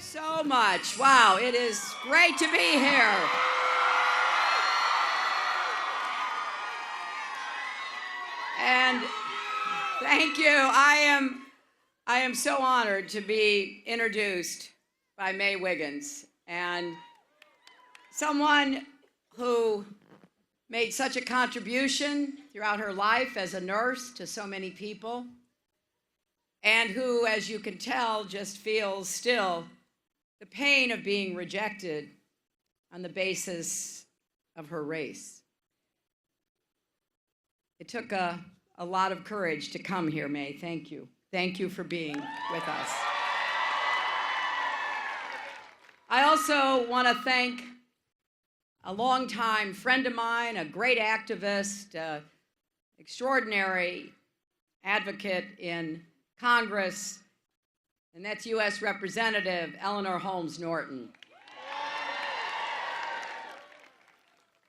so much. Wow, it is great to be here. And thank you. I am so honored to be introduced by May Wiggins, and someone who made such a contribution throughout her life as a nurse to so many people, and who, as you can tell, just feels still the pain of being rejected on the basis of her race. It took a lot of courage to come here, May. Thank you. Thank you for being with us. I also want to thank a longtime friend of mine, a great activist, extraordinary advocate in Congress, and that's U.S. Representative Eleanor Holmes Norton.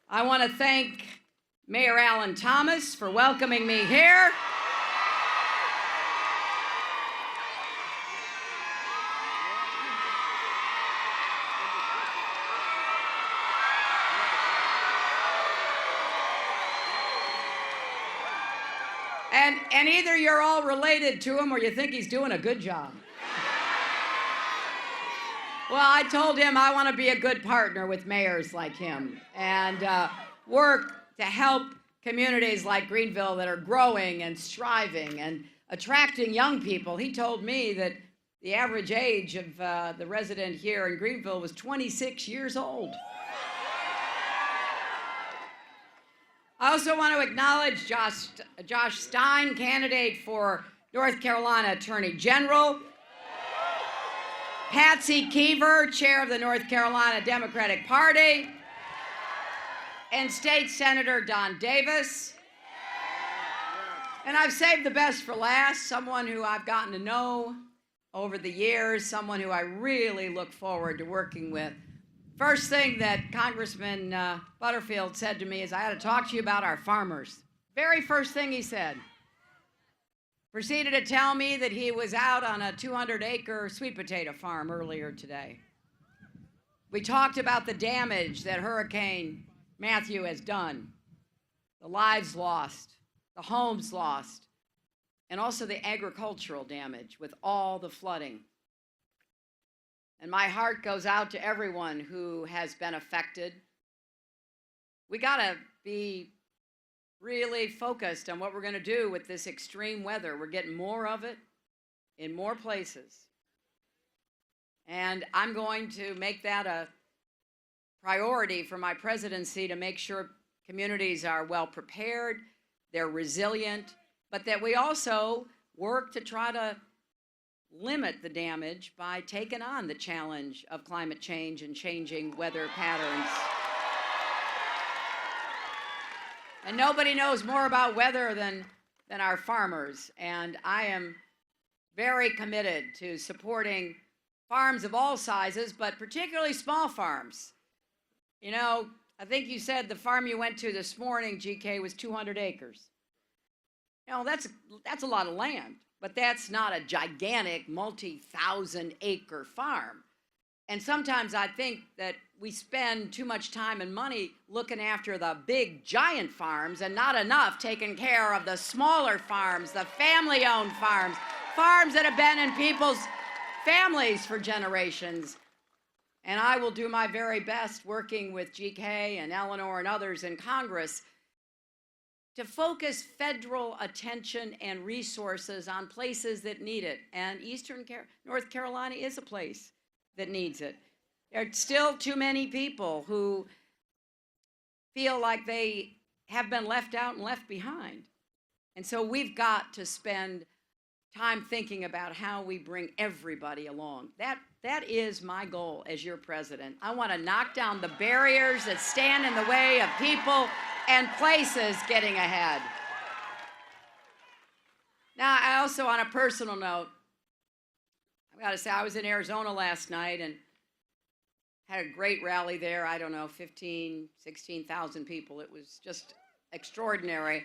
I want to thank Mayor Alan Thomas for welcoming me here. And either you're all related to him or you think he's doing a good job. Well, I told him I want to be a good partner with mayors like him and work to help communities like Greenville that are growing and striving and attracting young people. He told me that the average age of the resident here in Greenville was 26 years old. I also want to acknowledge Josh Stein, candidate for North Carolina Attorney General, Patsy Keever, chair of the North Carolina Democratic Party, and State Senator Don Davis. And I've saved the best for last, someone who I've gotten to know over the years, someone who I really look forward to working with. First thing that Congressman Butterfield said to me is, I had to talk to you about our farmers. Very first thing he said. Proceeded to tell me that he was out on a 200-acre sweet potato farm earlier today. We talked about the damage that Hurricane Matthew has done, the lives lost, the homes lost, and also the agricultural damage with all the flooding. And my heart goes out to everyone who has been affected. We gotta be really focused on what we're gonna do with this extreme weather. We're getting more of it in more places. And I'm going to make that a priority for my presidency to make sure communities are well prepared, they're resilient, but that we also work to try to limit the damage by taking on the challenge of climate change and changing weather patterns. And nobody knows more about weather than our farmers. And I am very committed to supporting farms of all sizes, but particularly small farms. You know, I think you said the farm you went to this morning, GK, was 200 acres. You know, that's a lot of land. But that's not a gigantic multi-thousand acre farm. And sometimes I think that we spend too much time and money looking after the big giant farms and not enough taking care of the smaller farms, the family-owned farms, farms that have been in people's families for generations. And I will do my very best working with GK and Eleanor and others in Congress to focus federal attention and resources on places that need it. And North Carolina is a place that needs it. There are still too many people who feel like they have been left out and left behind. And so we've got to spend time thinking about how we bring everybody along. That is my goal as your president. I want to knock down the barriers that stand in the way of people and places getting ahead. Now, I also, on a personal note, I've got to say, I was in Arizona last night and had a great rally there. I don't know, 16,000 people. It was just extraordinary.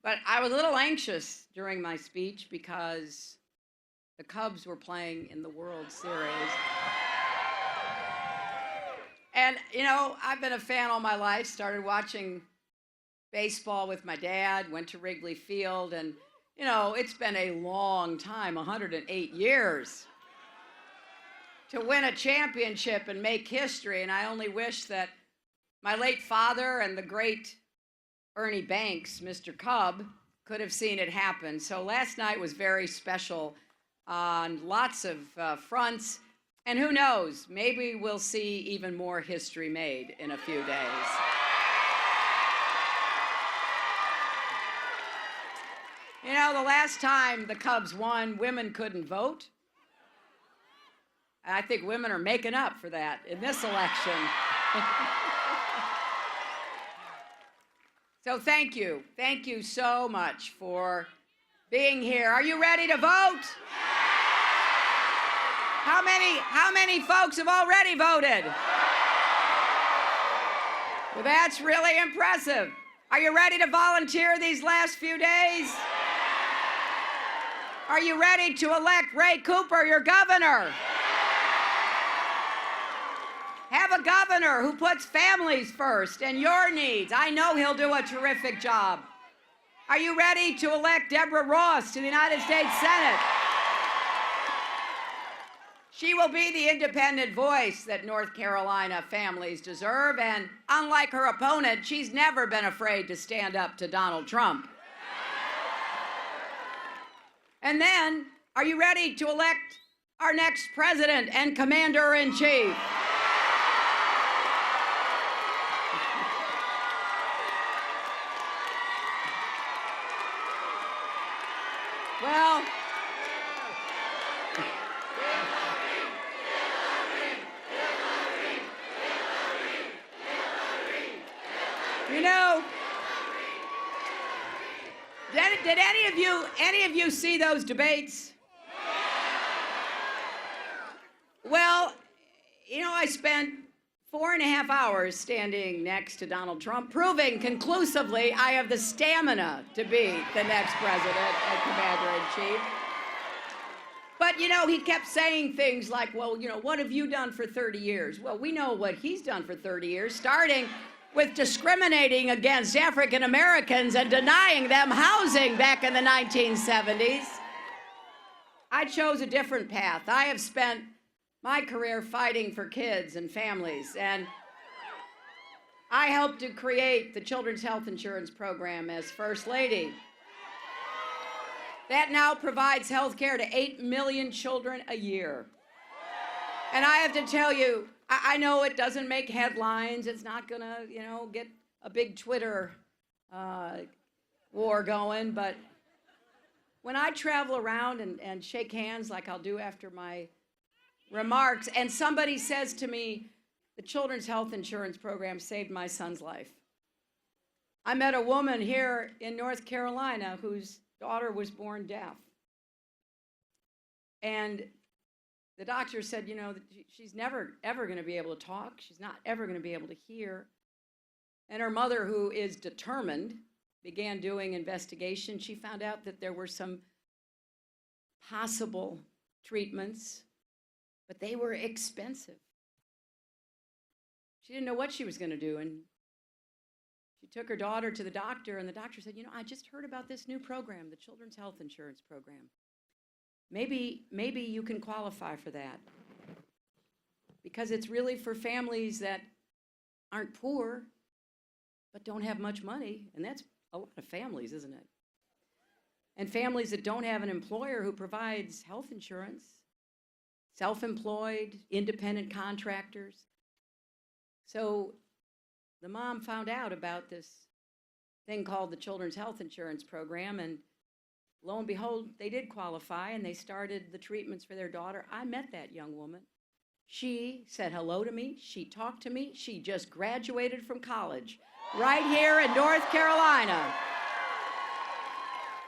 But I was a little anxious during my speech because the Cubs were playing in the World Series. And, you know, I've been a fan all my life, started watching baseball with my dad, went to Wrigley Field, and, you know, it's been a long time, 108 years, to win a championship and make history. And I only wish that my late father and the great Ernie Banks, Mr. Cub, could have seen it happen. So last night was very special on lots of fronts. And who knows, maybe we'll see even more history made in a few days. You know, the last time the Cubs won, women couldn't vote. And I think women are making up for that in this election. So thank you. Thank you so much for being here. Are you ready to vote? How many folks have already voted? Well, that's really impressive. Are you ready to volunteer these last few days? Are you ready to elect Ray Cooper your governor? Have a governor who puts families first and your needs. I know he'll do a terrific job. Are you ready to elect Deborah Ross to the United States Senate? She will be the independent voice that North Carolina families deserve, and unlike her opponent, she's never been afraid to stand up to Donald Trump. And then, are you ready to elect our next president and commander-in-chief? Well, you know, did any of you see those debates? Well, you know, I spent 4.5 hours standing next to Donald Trump, proving conclusively I have the stamina to be the next president and commander-in-chief. But, you know, he kept saying things like, well, you know, what have you done for 30 years? Well, we know what he's done for 30 years, starting with discriminating against African Americans and denying them housing back in the 1970s. I chose a different path. I have spent my career fighting for kids and families, and I helped to create the Children's Health Insurance Program as First Lady. That now provides health care to 8 million children a year. And I have to tell you, I know it doesn't make headlines. It's not going to, you know, get a big Twitter war going. But when I travel around and shake hands like I'll do after my remarks, and somebody says to me, the Children's Health Insurance Program saved my son's life. I met a woman here in North Carolina whose daughter was born deaf. And the doctor said, you know, she's never, ever going to be able to talk. She's not ever going to be able to hear. And her mother, who is determined, began doing investigation. She found out that there were some possible treatments, but they were expensive. She didn't know what she was going to do. And she took her daughter to the doctor, and the doctor said, you know, I just heard about this new program, the Children's Health Insurance Program. Maybe you can qualify for that, because it's really for families that aren't poor but don't have much money, and that's a lot of families, isn't it? And families that don't have an employer who provides health insurance, self-employed, independent contractors. So the mom found out about this thing called the Children's Health Insurance Program, and lo and behold, they did qualify, and they started the treatments for their daughter. I met that young woman. She said hello to me. She talked to me. She just graduated from college right here in North Carolina.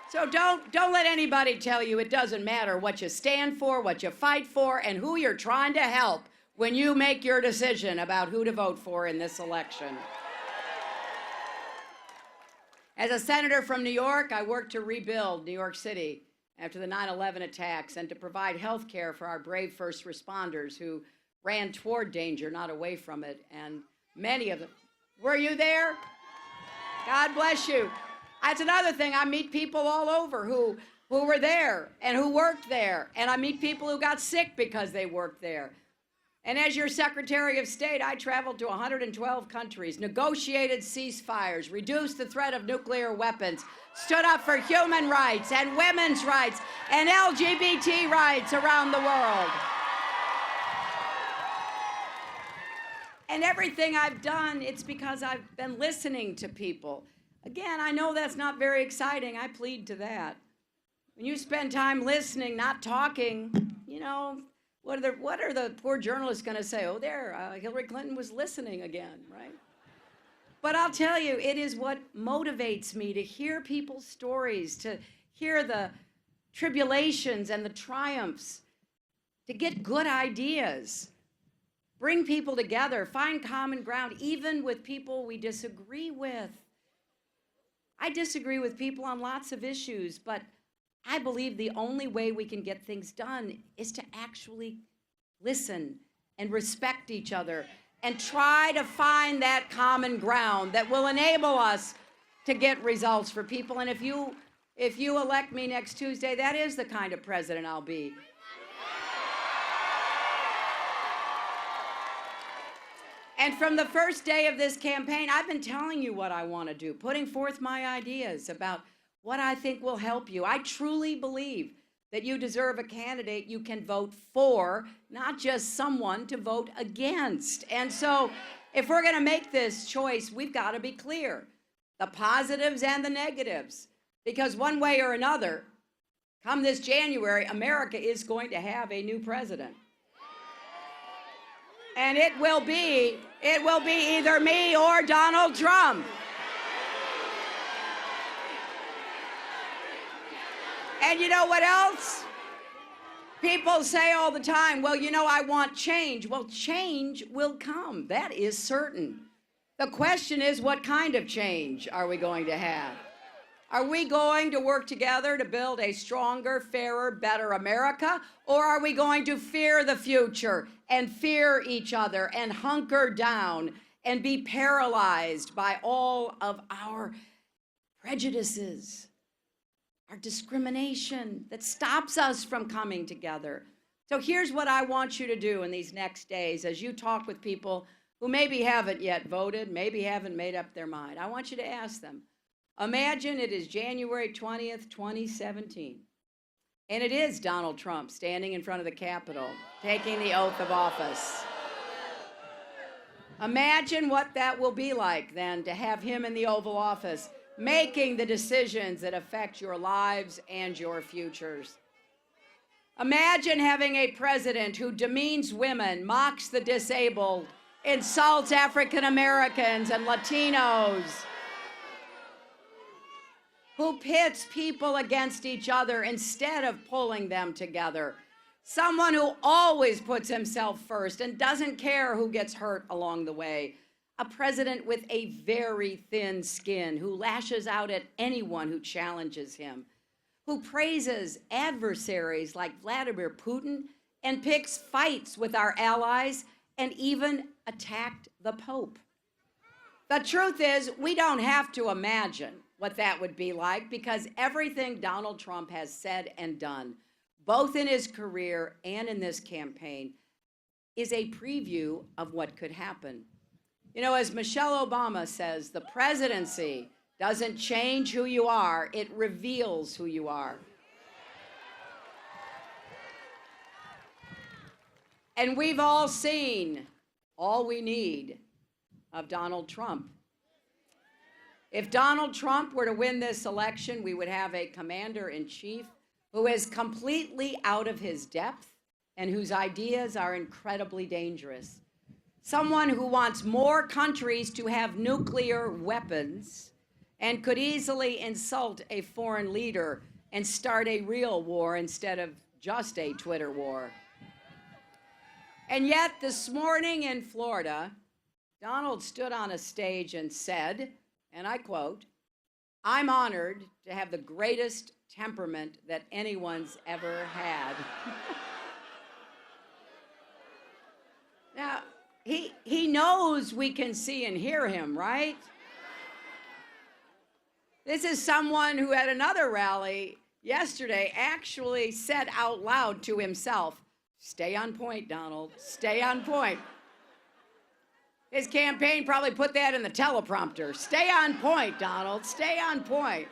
So don't let anybody tell you it doesn't matter what you stand for, what you fight for, and who you're trying to help when you make your decision about who to vote for in this election. As a senator from New York, I worked to rebuild New York City after the 9/11 attacks and to provide health care for our brave first responders who ran toward danger, not away from it. And many of them, were you there? God bless you. That's another thing. I meet people all over who were there and who worked there. And I meet people who got sick because they worked there. And as your Secretary of State, I traveled to 112 countries, negotiated ceasefires, reduced the threat of nuclear weapons, stood up for human rights and women's rights and LGBT rights around the world. And everything I've done, it's because I've been listening to people. Again, I know that's not very exciting. I plead to that. When you spend time listening, not talking, you know, what are the poor journalists going to say? Oh, there, Hillary Clinton was listening again, right? But I'll tell you, it is what motivates me to hear people's stories, to hear the tribulations and the triumphs, to get good ideas, bring people together, find common ground, even with people we disagree with. I disagree with people on lots of issues, but I believe the only way we can get things done is to actually listen and respect each other and try to find that common ground that will enable us to get results for people. And if you elect me next Tuesday, that is the kind of president I'll be. And from the first day of this campaign, I've been telling you what I want to do, putting forth my ideas about what I think will help you. I truly believe that you deserve a candidate you can vote for, not just someone to vote against. And so if we're going to make this choice, we've got to be clear, the positives and the negatives, because one way or another, come this January, America is going to have a new president. And it will be either me or Donald Trump. And you know what else? People say all the time, well, you know, I want change. Well, change will come. That is certain. The question is, what kind of change are we going to have? Are we going to work together to build a stronger, fairer, better America? Or are we going to fear the future and fear each other and hunker down and be paralyzed by all of our prejudices, our discrimination that stops us from coming together? So here's what I want you to do in these next days as you talk with people who maybe haven't yet voted, maybe haven't made up their mind. I want you to ask them, imagine it is January 20th, 2017, and it is Donald Trump standing in front of the Capitol, taking the oath of office. Imagine what that will be like then to have him in the Oval Office, making the decisions that affect your lives and your futures. Imagine having a president who demeans women, mocks the disabled, insults African Americans and Latinos, who pits people against each other instead of pulling them together. Someone who always puts himself first and doesn't care who gets hurt along the way. A president with a very thin skin who lashes out at anyone who challenges him, who praises adversaries like Vladimir Putin and picks fights with our allies and even attacked the Pope. The truth is, we don't have to imagine what that would be like, because everything Donald Trump has said and done, both in his career and in this campaign, is a preview of what could happen. You know, as Michelle Obama says, the presidency doesn't change who you are, it reveals who you are. And we've all seen all we need of Donald Trump. If Donald Trump were to win this election, we would have a commander-in-chief who is completely out of his depth and whose ideas are incredibly dangerous. Someone who wants more countries to have nuclear weapons and could easily insult a foreign leader and start a real war instead of just a Twitter war. And yet, this morning in Florida, Donald stood on a stage and said, and I quote, "I'm honored to have the greatest temperament that anyone's ever had." he knows we can see and hear him, right? This is someone who at another rally yesterday actually said out loud to himself, "Stay on point, Donald, stay on point." His campaign probably put that in the teleprompter. "Stay on point, Donald, stay on point."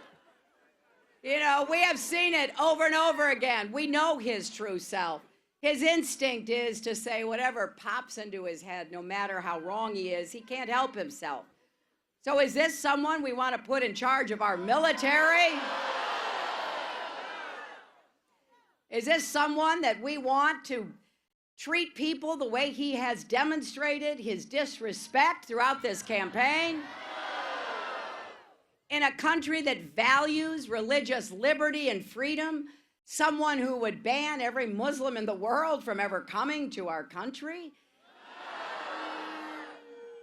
You know, we have seen it over and over again. We know his true self. His instinct is to say whatever pops into his head, no matter how wrong he is, he can't help himself. So is this someone we want to put in charge of our military? Is this someone that we want to treat people the way he has demonstrated his disrespect throughout this campaign? In a country that values religious liberty and freedom, someone who would ban every Muslim in the world from ever coming to our country?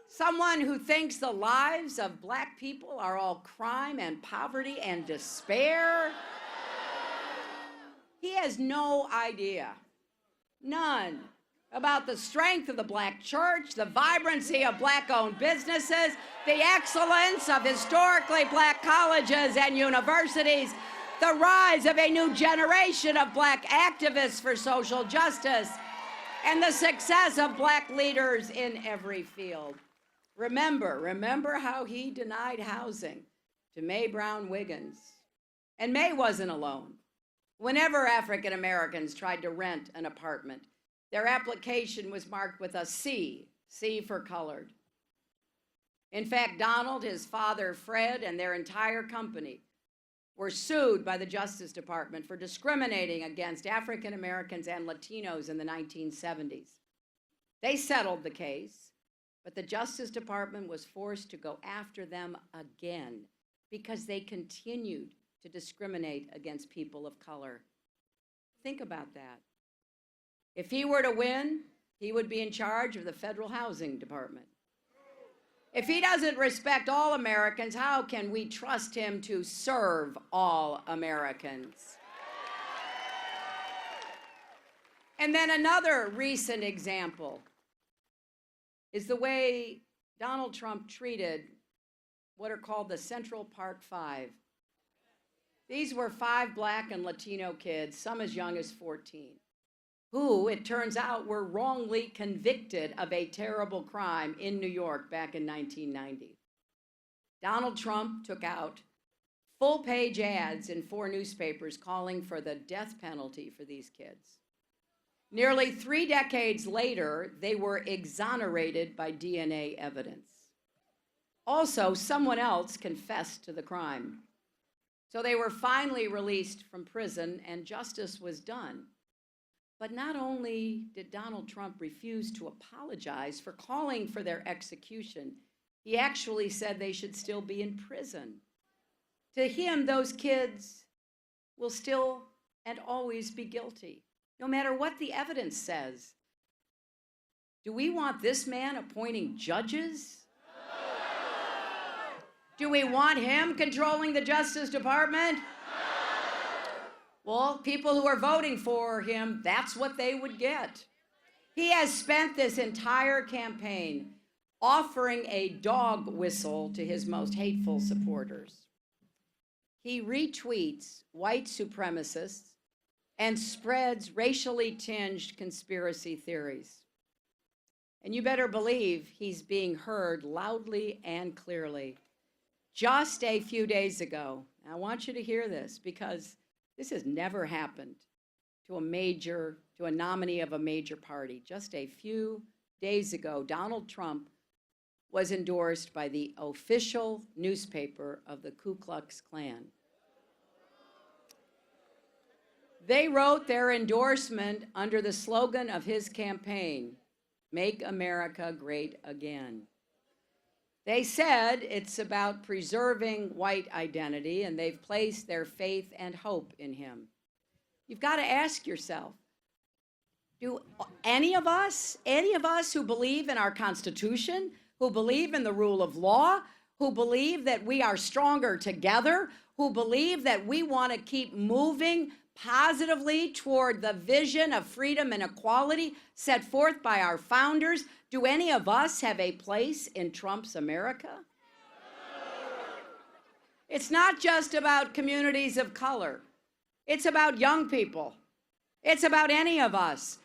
Someone who thinks the lives of black people are all crime and poverty and despair? He has no idea, none, about the strength of the black church, the vibrancy of black-owned businesses, the excellence of historically black colleges and universities, the rise of a new generation of black activists for social justice, and the success of black leaders in every field. Remember how he denied housing to Mae Brown Wiggins. And Mae wasn't alone. Whenever African Americans tried to rent an apartment, their application was marked with a C for colored. In fact, Donald, his father, Fred, and their entire company were sued by the Justice Department for discriminating against African Americans and Latinos in the 1970s. They settled the case, but the Justice Department was forced to go after them again because they continued to discriminate against people of color. Think about that. If he were to win, he would be in charge of the Federal Housing Department. If he doesn't respect all Americans, how can we trust him to serve all Americans? And then another recent example is the way Donald Trump treated what are called the Central Park Five. These were 5 black and Latino kids, some as young as 14, who, it turns out, were wrongly convicted of a terrible crime in New York back in 1990. Donald Trump took out full-page ads in 4 newspapers calling for the death penalty for these kids. Nearly 3 decades later, they were exonerated by DNA evidence. Also, someone else confessed to the crime. So they were finally released from prison and justice was done. But not only did Donald Trump refuse to apologize for calling for their execution, he actually said they should still be in prison. To him, those kids will still and always be guilty, no matter what the evidence says. Do we want this man appointing judges? Do we want him controlling the Justice Department? Well, people who are voting for him, that's what they would get. He has spent this entire campaign offering a dog whistle to his most hateful supporters. He retweets white supremacists and spreads racially tinged conspiracy theories. And you better believe he's being heard loudly and clearly. Just a few days ago, I want you to hear this because this has never happened to a nominee of a major party. Just a few days ago, Donald Trump was endorsed by the official newspaper of the Ku Klux Klan. They wrote their endorsement under the slogan of his campaign, "Make America Great Again." They said it's about preserving white identity, and they've placed their faith and hope in him. You've got to ask yourself, do any of us who believe in our Constitution, who believe in the rule of law, who believe that we are stronger together, who believe that we want to keep moving positively toward the vision of freedom and equality set forth by our founders? Do any of us have a place in Trump's America? It's not just about communities of color. It's about young people. It's about any of us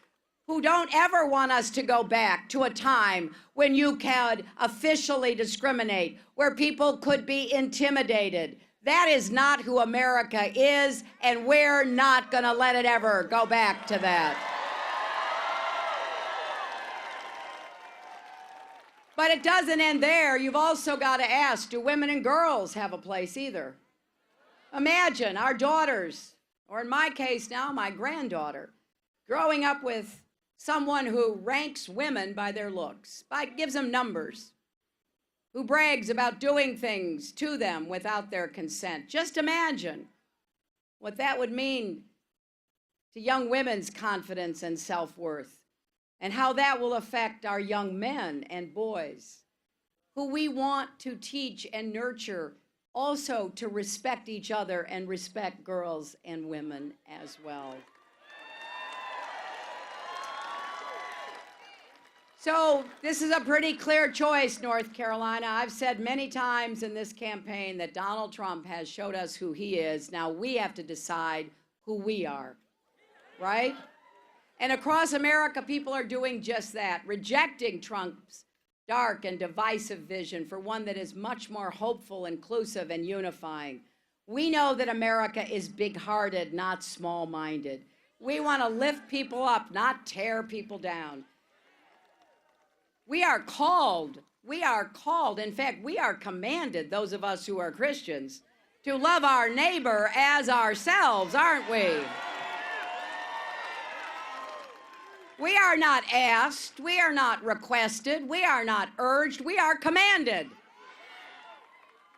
who don't ever want us to go back to a time when you could officially discriminate, where people could be intimidated. That is not who America is, and we're not going to let it ever go back to that. But it doesn't end there. You've also got to ask, do women and girls have a place either? Imagine our daughters, or in my case now, my granddaughter, growing up with someone who ranks women by their looks, gives them numbers, who brags about doing things to them without their consent. Just imagine what that would mean to young women's confidence and self-worth, and how that will affect our young men and boys, who we want to teach and nurture also to respect each other and respect girls and women as well. So this is a pretty clear choice, North Carolina. I've said many times in this campaign that Donald Trump has showed us who he is. Now we have to decide who we are, right? And across America, people are doing just that, rejecting Trump's dark and divisive vision for one that is much more hopeful, inclusive, and unifying. We know that America is big-hearted, not small-minded. We want to lift people up, not tear people down. We are called, in fact, we are commanded, those of us who are Christians, to love our neighbor as ourselves, aren't we? We are not asked, we are not requested, we are not urged, we are commanded.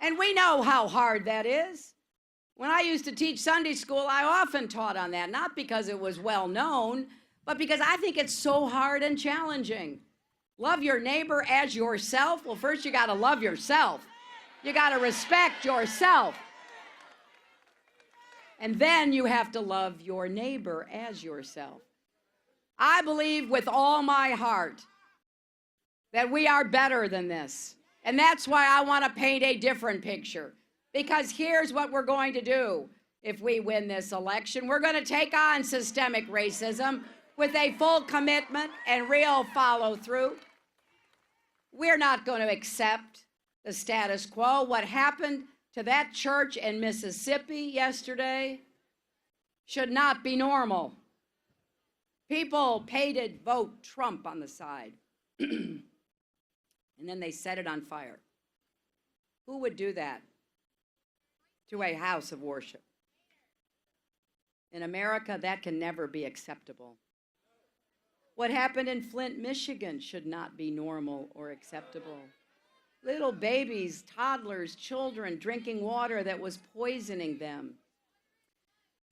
And we know how hard that is. When I used to teach Sunday school, I often taught on that, not because it was well known, but because I think it's so hard and challenging. Love your neighbor as yourself. Well, first you got to love yourself. You got to respect yourself. And then you have to love your neighbor as yourself. I believe with all my heart that we are better than this. And that's why I want to paint a different picture. Because here's what we're going to do if we win this election. We're going to take on systemic racism with a full commitment and real follow-through. We're not going to accept the status quo. What happened to that church in Mississippi yesterday should not be normal. People paid to vote Trump on the side, and then they set it on fire. Who would do that to a house of worship? In America, that can never be acceptable. What happened in Flint, Michigan should not be normal or acceptable. Little babies, toddlers, children drinking water that was poisoning them.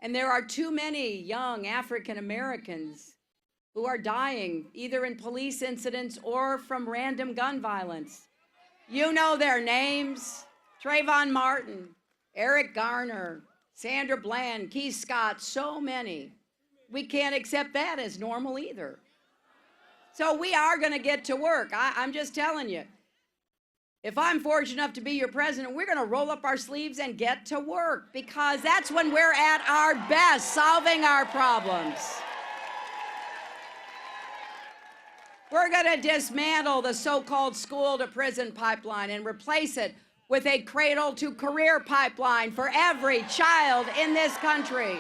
And there are too many young African Americans who are dying either in police incidents or from random gun violence. You know their names: Trayvon Martin, Eric Garner, Sandra Bland, Keith Scott, so many. We can't accept that as normal either. So we are going to get to work. I'm just telling you. If I'm fortunate enough to be your president, we're going to roll up our sleeves and get to work, because that's when we're at our best, solving our problems. We're going to dismantle the so-called school-to-prison pipeline and replace it with a cradle-to-career pipeline for every child in this country.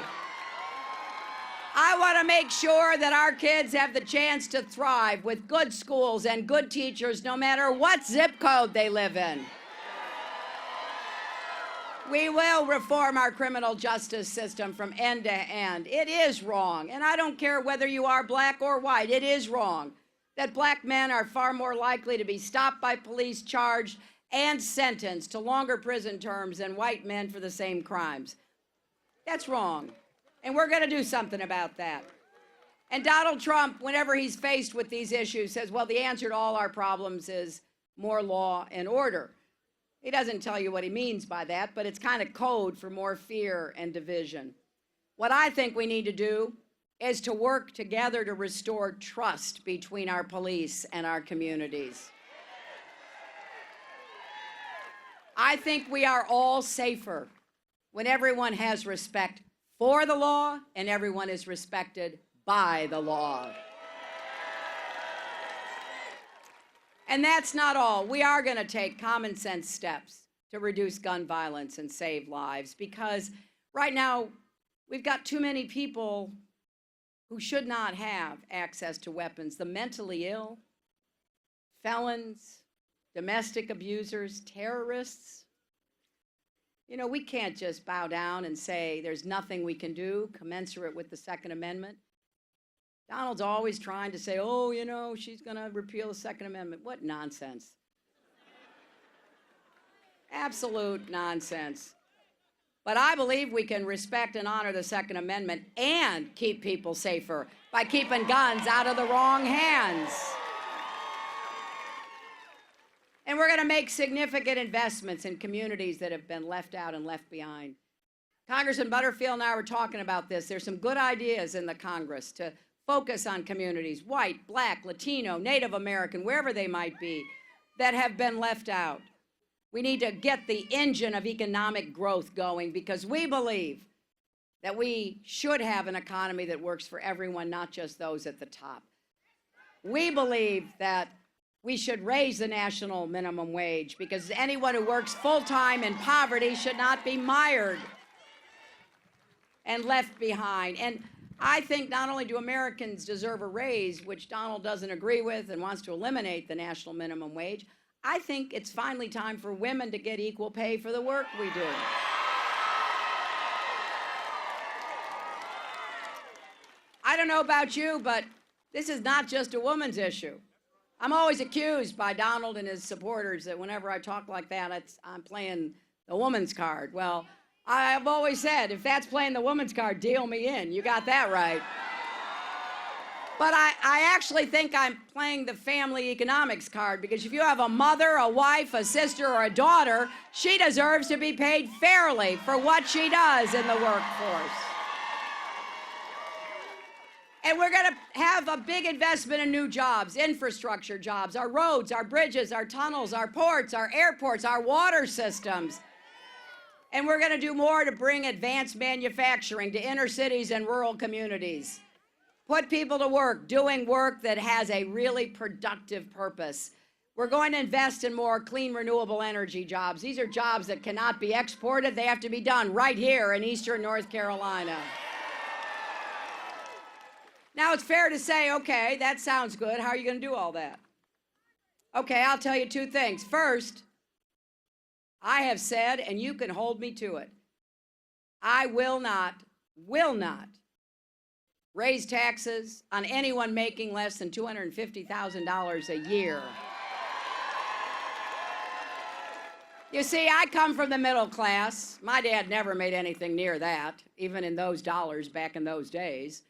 I want to make sure that our kids have the chance to thrive with good schools and good teachers, no matter what zip code they live in. We will reform our criminal justice system from end to end. It is wrong, and I don't care whether you are black or white, it is wrong that black men are far more likely to be stopped by police, charged, and sentenced to longer prison terms than white men for the same crimes. That's wrong. And we're going to do something about that. And Donald Trump, whenever he's faced with these issues, says, well, the answer to all our problems is more law and order. He doesn't tell you what he means by that, but it's kind of code for more fear and division. What I think we need to do is to work together to restore trust between our police and our communities. I think we are all safer when everyone has respect for the law and everyone is respected by the law. And that's not all. We are going to take common sense steps to reduce gun violence and save lives, because right now we've got too many people who should not have access to weapons. The mentally ill, felons, domestic abusers, terrorists. You know, we can't just bow down and say there's nothing we can do commensurate with the Second Amendment. Donald's always trying to say, oh, you know, she's going to repeal the Second Amendment. What nonsense. Absolute nonsense. But I believe we can respect and honor the Second Amendment and keep people safer by keeping guns out of the wrong hands. And we're going to make significant investments in communities that have been left out and left behind. Congressman Butterfield and I were talking about this. There's some good ideas in the Congress to focus on communities, white, black, Latino, Native American, wherever they might be, that have been left out. We need to get the engine of economic growth going, because we believe that we should have an economy that works for everyone, not just those at the top. We believe that we should raise the national minimum wage, because anyone who works full-time in poverty should not be mired and left behind. And I think not only do Americans deserve a raise, which Donald doesn't agree with and wants to eliminate the national minimum wage, I think it's finally time for women to get equal pay for the work we do. I don't know about you, but this is not just a woman's issue. I'm always accused by Donald and his supporters that whenever I talk like that, I'm playing the woman's card. Well, I've always said, if that's playing the woman's card, deal me in. You got that right. But I actually think I'm playing the family economics card, because if you have a mother, a wife, a sister, or a daughter, she deserves to be paid fairly for what she does in the workforce. And we're going to have a big investment in new jobs, infrastructure jobs, our roads, our bridges, our tunnels, our ports, our airports, our water systems. And we're going to do more to bring advanced manufacturing to inner cities and rural communities. Put people to work, doing work that has a really productive purpose. We're going to invest in more clean, renewable energy jobs. These are jobs that cannot be exported. They have to be done right here in eastern North Carolina. Now, it's fair to say, okay, that sounds good. How are you going to do all that? Okay, I'll tell you two things. First, I have said, and you can hold me to it, I will not raise taxes on anyone making less than $250,000 a year. You see, I come from the middle class. My dad never made anything near that, even in those dollars back in those days.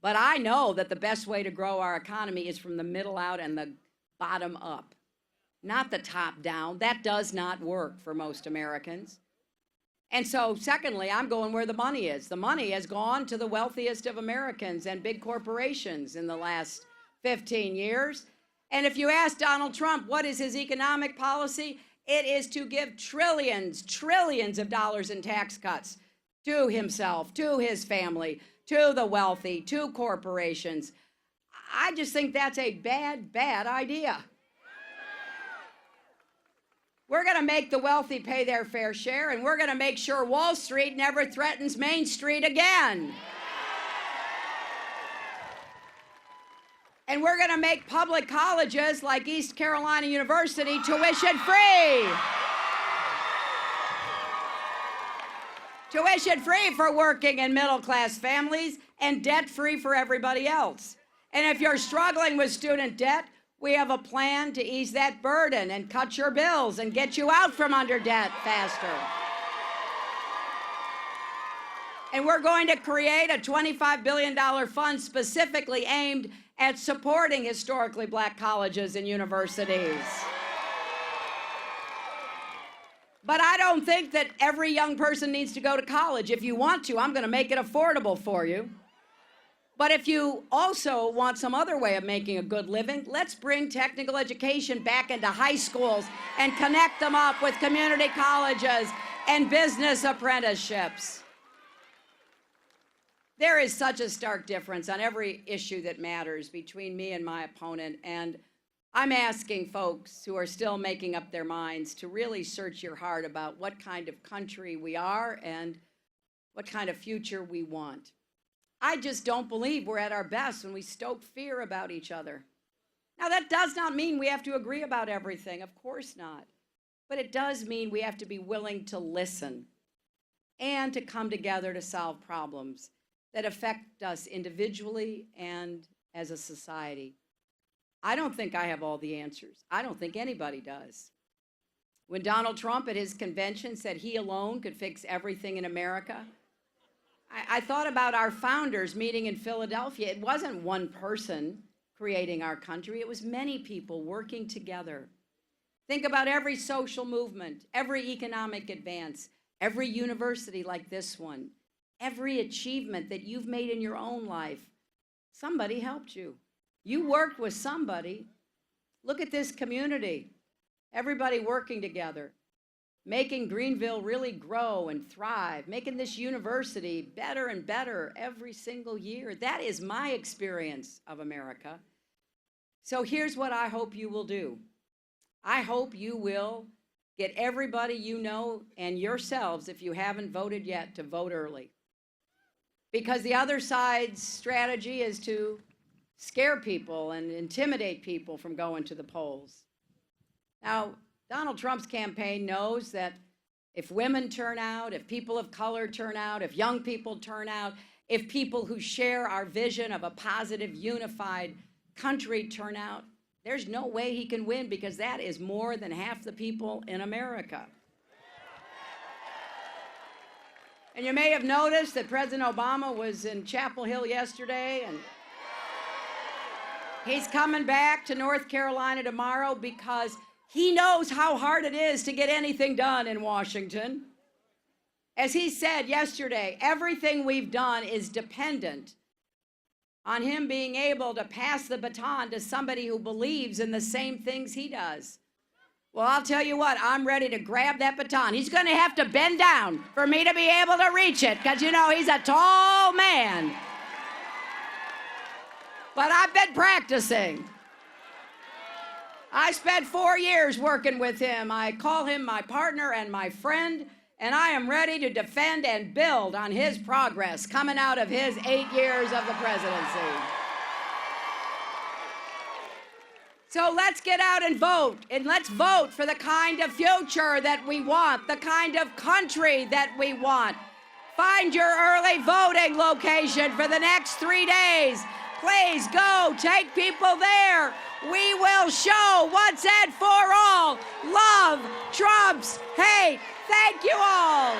But I know that the best way to grow our economy is from the middle out and the bottom up, not the top down. That does not work for most Americans. And so, secondly, I'm going where the money is. The money has gone to the wealthiest of Americans and big corporations in the last 15 years. And if you ask Donald Trump what is his economic policy, it is to give trillions of dollars in tax cuts to himself, to his family, to the wealthy, to corporations. I just think that's a bad idea. We're going to make the wealthy pay their fair share, and we're going to make sure Wall Street never threatens Main Street again. And we're going to make public colleges like East Carolina University tuition-free. Tuition-free for working and middle-class families, and debt-free for everybody else. And if you're struggling with student debt, we have a plan to ease that burden and cut your bills and get you out from under debt faster. And we're going to create a $25 billion fund specifically aimed at supporting historically black colleges and universities. But I don't think that every young person needs to go to college. If you want to, I'm going to make it affordable for you. But if you also want some other way of making a good living, let's bring technical education back into high schools and connect them up with community colleges and business apprenticeships. There is such a stark difference on every issue that matters between me and my opponent, and I'm asking folks who are still making up their minds to really search your heart about what kind of country we are and what kind of future we want. I just don't believe we're at our best when we stoke fear about each other. Now, that does not mean we have to agree about everything, of course not. But it does mean we have to be willing to listen and to come together to solve problems that affect us individually and as a society. I don't think I have all the answers. I don't think anybody does. When Donald Trump at his convention said he alone could fix everything in America, I thought about our founders meeting in Philadelphia. It wasn't one person creating our country. It was many people working together. Think about every social movement, every economic advance, every university like this one, every achievement that you've made in your own life. Somebody helped you. You worked with somebody. Look at this community. Everybody working together, making Greenville really grow and thrive, making this university better and better every single year. That is my experience of America. So here's what I hope you will do. I hope you will get everybody you know and yourselves, if you haven't voted yet, to vote early. Because the other side's strategy is to scare people and intimidate people from going to the polls. Now, Donald Trump's campaign knows that if women turn out, if people of color turn out, if young people turn out, if people who share our vision of a positive, unified country turn out, there's no way he can win, because that is more than half the people in America. And you may have noticed that President Obama was in Chapel Hill yesterday, and he's coming back to North Carolina tomorrow because he knows how hard it is to get anything done in Washington. As he said yesterday, everything we've done is dependent on him being able to pass the baton to somebody who believes in the same things he does. Well, I'll tell you what, I'm ready to grab that baton. He's going to have to bend down for me to be able to reach it, because, you know, he's a tall man. But I've been practicing. I spent 4 years working with him. I call him my partner and my friend, and I am ready to defend and build on his progress coming out of his 8 years of the presidency. So let's get out and vote, and let's vote for the kind of future that we want, the kind of country that we want. Find your early voting location for the next 3 days. Please go, take people there. We will show once and for all, love trumps hate. Thank you all.